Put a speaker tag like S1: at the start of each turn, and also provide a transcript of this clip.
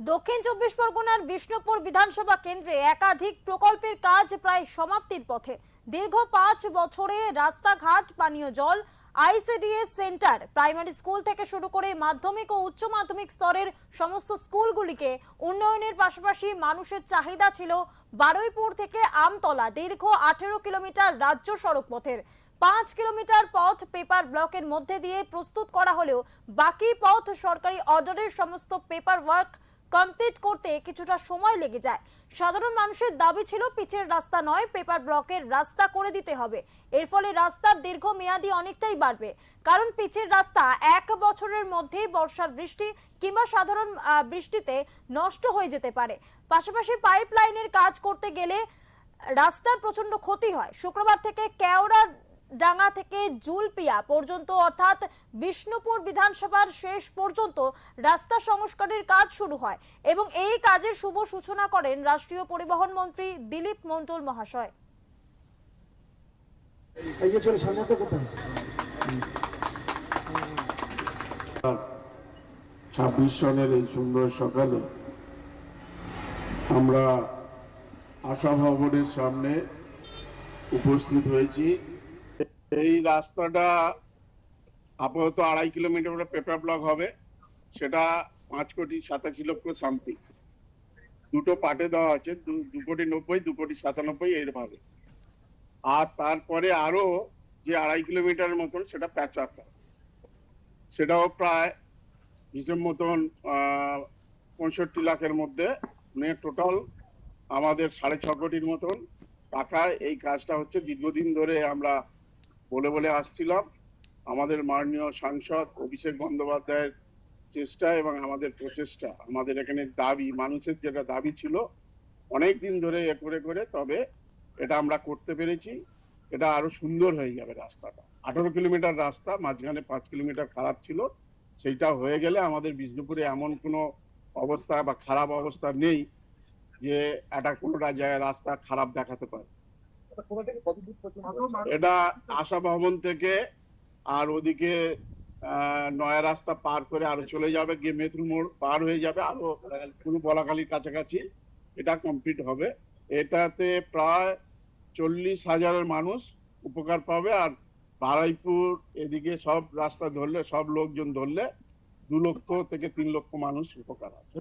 S1: দক্ষিণ চব্বিশ পরগনার বিষ্ণুপুর বিধানসভা কেন্দ্রে একাধিক প্রকল্পের কাজ প্রায় সমাপ্তির পথে। দীর্ঘ 5 বছরে রাস্তাঘাট, পানীয় জল, আইসিডিএস সেন্টার, প্রাইমারি স্কুল থেকে শুরু করে মাধ্যমিক ও উচ্চ মাধ্যমিক স্তরের সমস্ত স্কুলগুলিকে উন্নয়নের পাশাপাশি মানুষের চাহিদা ছিল বারুইপুর থেকে আমতলা দীর্ঘ 18 কিলোমিটার রাজ্য সড়ক পথের। 5 কিলোমিটার পথ পেপার ব্লকের মধ্যে দিয়ে প্রস্তুত করা হলেও বাকি পথ সরকারি অর্ডারের সমস্ত পেপার ওয়ার্ক কমপ্লিট করতে কিছুটা সময় লেগে যায়। সাধারণ মানুষের দাবি ছিল পিচের রাস্তা নয়, পেপার ব্লকের রাস্তা করে দিতে হবে। এর ফলে রাস্তার দীর্ঘমেয়াদী অনেকটাই বাড়বে, কারণ পিচের রাস্তা 1 বছরের মধ্যেই বর্ষার বৃষ্টি কিংবা সাধারণ বৃষ্টিতে নষ্ট হয়ে যেতে পারে। পাশাপাশি পাইপ লাইনের কাজ করতে গেলে রাস্তার প্রচন্ড ক্ষতি হয়। শুক্রবার থেকে কেওড়া ডাঙ্গা থেকে জুলপিয়া পর্যন্ত অর্থাৎ বিষ্ণুপুর বিধানসভার শেষ পর্যন্ত রাস্তা সংস্কারের কাজ শুরু হয় এবং এই কাজের শুভ সূচনা করেন রাষ্ট্রীয় পরিবহন মন্ত্রী দিলীপ মণ্ডল মহাশয়।
S2: 26 সনের এই সুন্দর সকালে আমরা আশা ভবনের সামনে উপস্থিত হয়েছি। এই রাস্তাটা আপাতত 2.5 কিলোমিটার পেপার ব্লক হবে, সেটা 5,87,00,000 সামথিং। দুটো পার্টে দেওয়া আছে, 2,90,00,000, 2,97,00,000 এইভাবে। আর তারপরে আরো যে 2.5 কিলোমিটারের মতন সেটা প্যাচ আপ, সেটাও প্রায় হিসেব মতন 65 লাখের মধ্যে, মানে টোটাল আমাদের 6.5 কোটির মতন টাকায় এই কাজটা হচ্ছে। দীর্ঘদিন ধরে আমরা বলে বলে আসছিলাম, আমাদের মাননীয় সাংসদ অভিষেক বন্দ্যোপাধ্যায়ের চেষ্টা এবং আমাদের প্রচেষ্টা, আমাদের এখানে দাবি, মানুষের যেটা দাবি ছিল অনেক দিন ধরে করে করে, তবে এটা আমরা করতে পেরেছি। এটা আরো সুন্দর হয়ে যাবে রাস্তাটা। 18 কিলোমিটার রাস্তা, মাঝখানে 5 কিলোমিটার খারাপ ছিল, সেইটা হয়ে গেলে আমাদের বিষ্ণুপুরে এমন কোনো অবস্থা বা খারাপ অবস্থা নেই যে একটা কোনোটা জায়গায় রাস্তা খারাপ দেখাতে পারে। এটা আশা ভবন থেকে আর ওদিকে নয়া রাস্তা পার করে আরো চলে যাবে, গিয়ে মেথুর মোড় পার হয়ে যাবে, আরো পুরো বলাকালীর কাছাকাছি এটা কমপ্লিট হবে। এটাতে প্রায় 40,000 মানুষ উপকার পাবে। আর বারুইপুর এদিকে সব রাস্তা ধরলে, সব লোকজন ধরলে 2 লক্ষ থেকে 3 লক্ষ মানুষ উপকার আছে।